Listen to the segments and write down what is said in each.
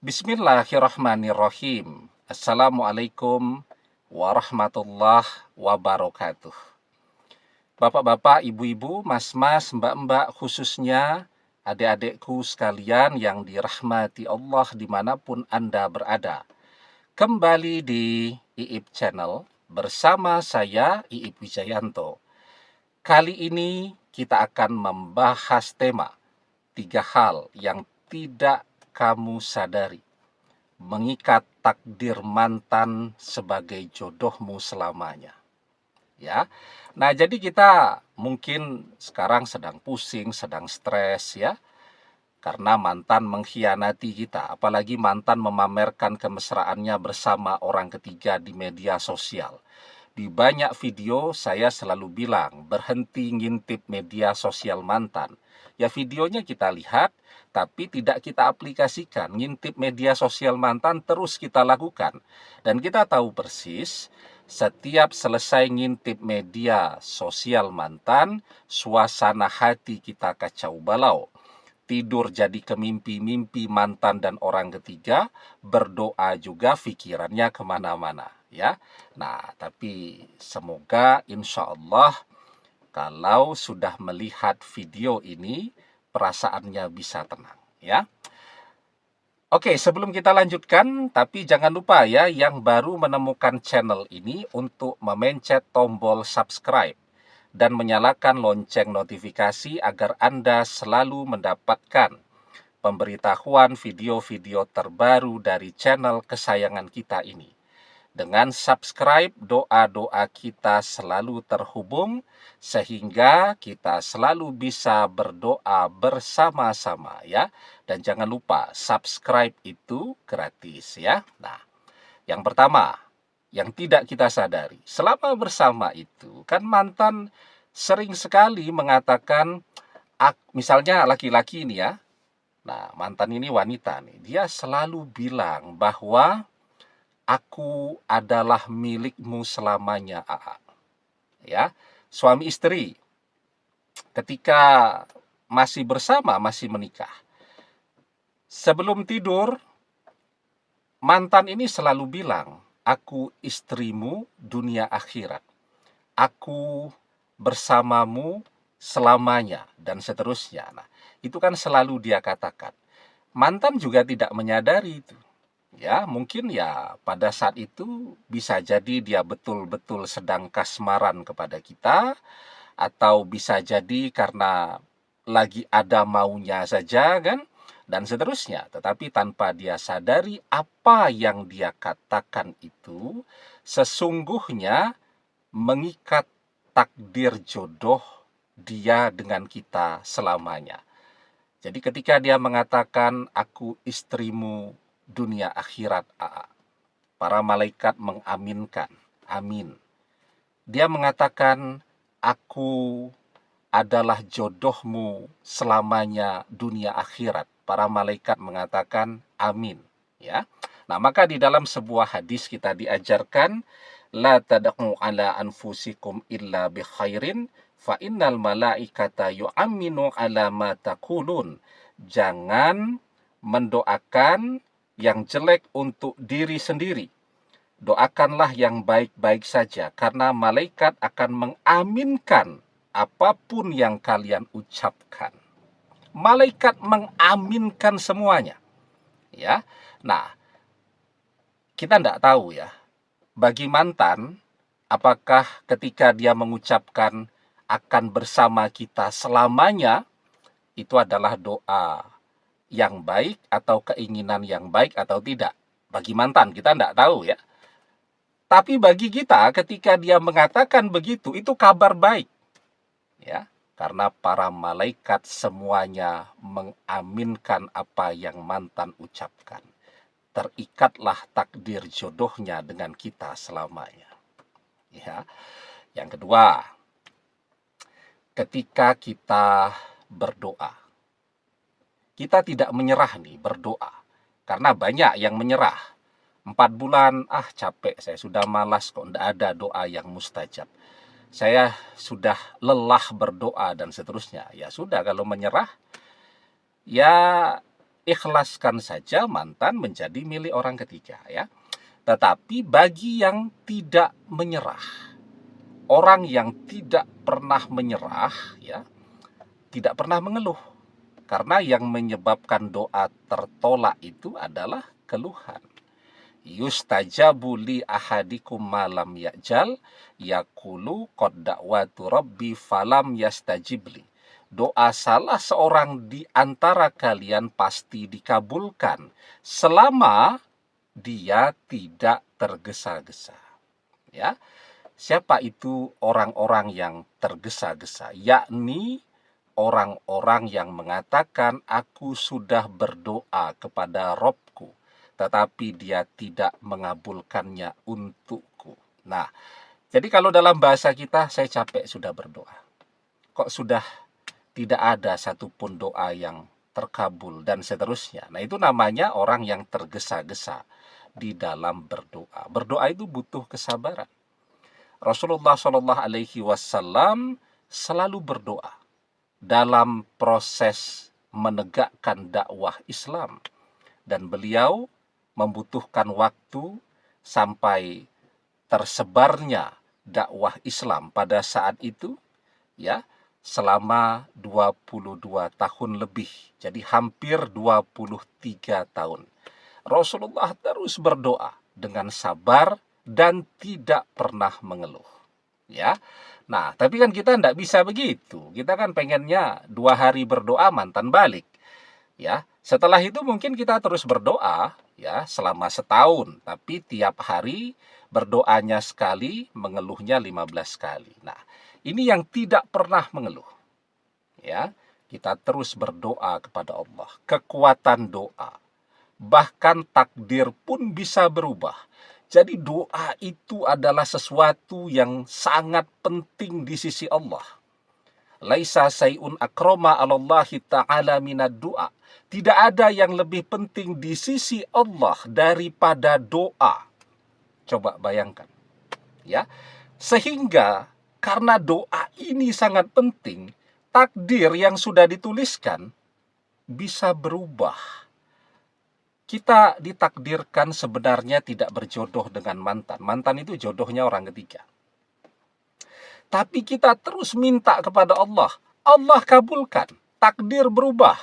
Bismillahirrahmanirrahim. Assalamualaikum warahmatullahi wabarakatuh. Bapak-bapak, ibu-ibu, mas-mas, mbak-mbak, khususnya adik-adikku sekalian yang dirahmati Allah dimanapun Anda berada. Kembali di IIP Channel bersama saya, IIP Wijayanto. Kali ini kita akan membahas tema 3 hal yang tidak kamu sadari. Mengikat takdir mantan sebagai jodohmu selamanya. Ya. Nah, jadi kita mungkin sekarang sedang pusing, sedang stres ya, karena mantan mengkhianati kita, apalagi mantan memamerkan kemesraannya bersama orang ketiga di media sosial. Di banyak video saya selalu bilang, berhenti ngintip media sosial mantan. Ya videonya kita lihat, tapi tidak kita aplikasikan. Ngintip media sosial mantan terus kita lakukan. Dan kita tahu persis, setiap selesai ngintip media sosial mantan, suasana hati kita kacau balau. Tidur jadi kemimpi-mimpi mantan dan orang ketiga, berdoa juga pikirannya kemana-mana. Ya, nah tapi semoga insya Allah kalau sudah melihat video ini perasaannya bisa tenang. Ya, oke, sebelum kita lanjutkan, tapi jangan lupa ya yang baru menemukan channel ini untuk memencet tombol subscribe dan menyalakan lonceng notifikasi agar Anda selalu mendapatkan pemberitahuan video-video terbaru dari channel kesayangan kita ini. Dengan subscribe, doa-doa kita selalu terhubung sehingga kita selalu bisa berdoa bersama-sama ya. Dan jangan lupa subscribe itu gratis ya. Nah, yang pertama, yang tidak kita sadari, selama bersama itu kan mantan sering sekali mengatakan, misalnya laki-laki ini ya. Nah, mantan ini wanita nih, dia selalu bilang bahwa aku adalah milikmu selamanya, AA. Ya, suami istri ketika masih bersama, masih menikah, sebelum tidur mantan ini selalu bilang, aku istrimu dunia akhirat, aku bersamamu selamanya, dan seterusnya. Nah, itu kan selalu dia katakan. Mantan juga tidak menyadari itu. Ya, mungkin ya pada saat itu bisa jadi dia betul-betul sedang kasmaran kepada kita, atau bisa jadi karena lagi ada maunya saja kan, dan seterusnya. Tetapi tanpa dia sadari apa yang dia katakan itu sesungguhnya mengikat takdir jodoh dia dengan kita selamanya. Jadi ketika dia mengatakan aku istrimu dunia akhirat, AA, para malaikat mengaminkan, amin. Dia mengatakan aku adalah jodohmu selamanya dunia akhirat. Para malaikat mengatakan amin, ya. Nah, maka di dalam sebuah hadis kita diajarkan la tad'u ala anfusikum illa bi khairin fa innal malaikata yu'minu ala ma taqulun. Jangan mendoakan yang jelek untuk diri sendiri. Doakanlah yang baik-baik saja, karena malaikat akan mengaminkan apapun yang kalian ucapkan. Malaikat mengaminkan semuanya. Ya. Nah, kita tidak tahu ya, bagi mantan, apakah ketika dia mengucapkan akan bersama kita selamanya, itu adalah doa yang baik atau keinginan yang baik atau tidak. Bagi mantan, kita tidak tahu ya. Tapi bagi kita, ketika dia mengatakan begitu, itu kabar baik. Ya, karena para malaikat semuanya mengaminkan apa yang mantan ucapkan. Terikatlah takdir jodohnya dengan kita selamanya. Ya. Yang kedua, ketika kita berdoa, kita tidak menyerah nih berdoa. Karena banyak yang menyerah. 4 bulan, capek, saya sudah malas kok, tidak ada doa yang mustajab. Saya sudah lelah berdoa dan seterusnya. Ya sudah, kalau menyerah, ya ikhlaskan saja mantan menjadi milik orang ketiga ya. Tetapi bagi yang tidak menyerah, orang yang tidak pernah menyerah ya, tidak pernah mengeluh. Karena yang menyebabkan doa tertolak itu adalah keluhan. Yustajabu li ahadikum malam ya'jal yaqulu qad da'watu rabbi falam yastajibli. Doa salah seorang di antara kalian pasti dikabulkan selama dia tidak tergesa-gesa. Ya. Siapa itu orang-orang yang tergesa-gesa? Yakni orang-orang yang mengatakan aku sudah berdoa kepada Robku, tetapi dia tidak mengabulkannya untukku. Nah, jadi kalau dalam bahasa kita, saya capek sudah berdoa. Kok sudah tidak ada satupun doa yang terkabul dan seterusnya. Nah, itu namanya orang yang tergesa-gesa di dalam berdoa. Berdoa itu butuh kesabaran. Rasulullah Shallallahu Alaihi Wasallam selalu berdoa dalam proses menegakkan dakwah Islam, dan beliau membutuhkan waktu sampai tersebarnya dakwah Islam pada saat itu ya, selama 22 tahun lebih. Jadi hampir 23 tahun. Rasulullah terus berdoa dengan sabar dan tidak pernah mengeluh. Ya. Nah, tapi kan kita tidak bisa begitu. Kita kan pengennya 2 hari berdoa mantan balik. Ya, setelah itu mungkin kita terus berdoa ya selama setahun, tapi tiap hari berdoanya sekali, mengeluhnya 15 kali. Nah, ini yang tidak pernah mengeluh. Ya, kita terus berdoa kepada Allah. Kekuatan doa. Bahkan takdir pun bisa berubah. Jadi doa itu adalah sesuatu yang sangat penting di sisi Allah. Laisa sayun akroma 'alallahi ta'ala minad du'a. Tidak ada yang lebih penting di sisi Allah daripada doa. Coba bayangkan. Ya. Sehingga karena doa ini sangat penting, takdir yang sudah dituliskan bisa berubah. Kita ditakdirkan sebenarnya tidak berjodoh dengan mantan. Mantan itu jodohnya orang ketiga. Tapi kita terus minta kepada Allah. Allah kabulkan. Takdir berubah.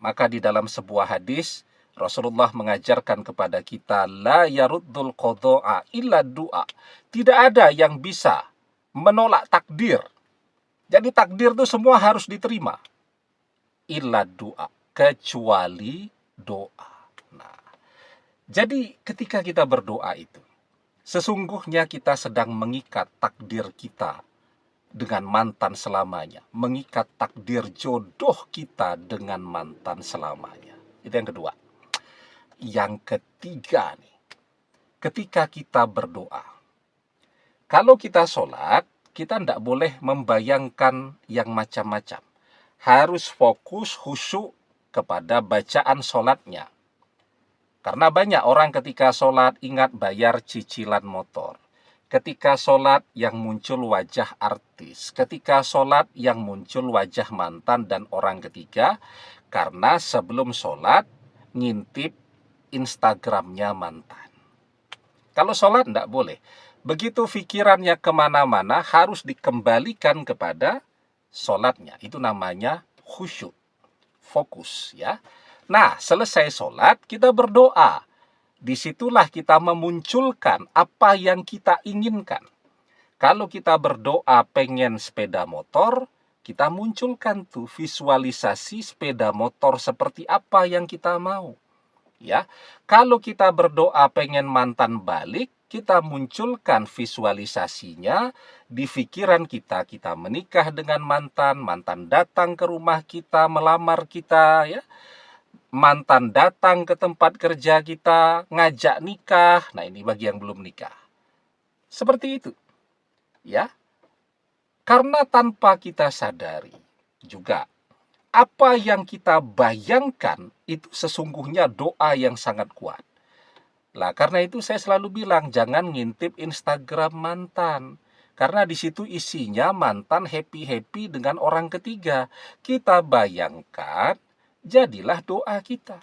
Maka di dalam sebuah hadis, Rasulullah mengajarkan kepada kita, la yaruddul qadha'a illa du'a. Tidak ada yang bisa menolak takdir. Jadi takdir itu semua harus diterima. Illa du'a. Kecuali doa. Nah, jadi ketika kita berdoa itu, sesungguhnya kita sedang mengikat takdir kita dengan mantan selamanya. Mengikat takdir jodoh kita dengan mantan selamanya. Itu yang kedua. Yang ketiga nih, ketika kita berdoa. Kalau kita sholat, kita tidak boleh membayangkan yang macam-macam. Harus fokus khusyuk kepada bacaan sholatnya. Karena banyak orang ketika sholat ingat bayar cicilan motor. Ketika sholat yang muncul wajah artis. Ketika sholat yang muncul wajah mantan dan orang ketiga. Karena sebelum sholat ngintip Instagramnya mantan. Kalau sholat tidak boleh. Begitu pikirannya kemana-mana harus dikembalikan kepada sholatnya. Itu namanya khusyuk. Fokus ya. Nah, selesai sholat kita berdoa. Disitulah kita memunculkan apa yang kita inginkan. Kalau kita berdoa pengen sepeda motor, kita munculkan tuh visualisasi sepeda motor seperti apa yang kita mau. Ya, kalau kita berdoa pengen mantan balik, kita munculkan visualisasinya di pikiran kita. Kita menikah dengan mantan, mantan datang ke rumah kita, melamar kita, ya. Mantan datang ke tempat kerja kita, ngajak nikah. Nah, ini bagi yang belum nikah. Seperti itu. Ya. Karena tanpa kita sadari juga apa yang kita bayangkan itu sesungguhnya doa yang sangat kuat. Lah, karena itu saya selalu bilang jangan ngintip Instagram mantan. Karena di situ isinya mantan happy-happy dengan orang ketiga. Kita bayangkan jadilah doa kita.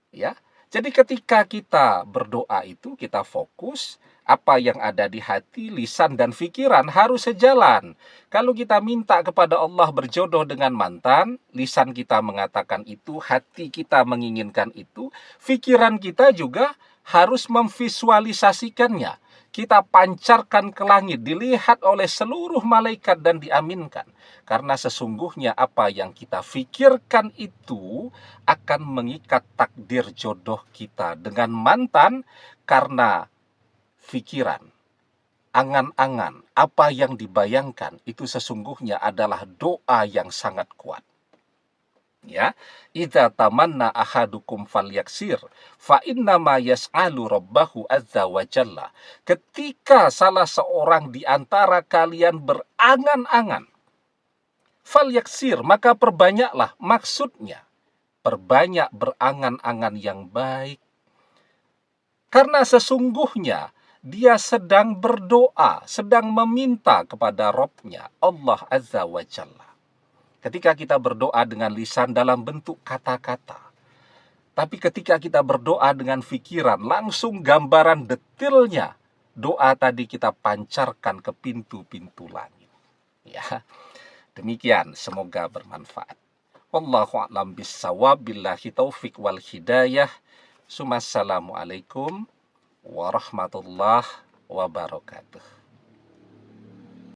Ya. Jadi ketika kita berdoa itu kita fokus, apa yang ada di hati, lisan dan pikiran harus sejalan. Kalau kita minta kepada Allah berjodoh dengan mantan, lisan kita mengatakan itu, hati kita menginginkan itu, pikiran kita juga harus memvisualisasikannya. Kita pancarkan ke langit, dilihat oleh seluruh malaikat dan diaminkan. Karena sesungguhnya apa yang kita pikirkan itu akan mengikat takdir jodoh kita dengan mantan, karena pikiran, angan-angan, apa yang dibayangkan itu sesungguhnya adalah doa yang sangat kuat. Ya, idza tamanna ahadukum falyaksir fa innama yas'alu rabbahu azza wa jalla. Ketika salah seorang di antara kalian berangan-angan, falyaksir, maka perbanyaklah, maksudnya perbanyak berangan-angan yang baik. Karena sesungguhnya dia sedang berdoa, sedang meminta kepada Rabb-nya, Allah Azza wa Jalla. Ketika kita berdoa dengan lisan dalam bentuk kata-kata, tapi ketika kita berdoa dengan pikiran, langsung gambaran detailnya doa tadi kita pancarkan ke pintu-pintu langit. Ya, demikian, semoga bermanfaat. Wallahu a'lam bissawab, billahi taufik wal hidayah. Assalamualaikum warahmatullahi wabarakatuh.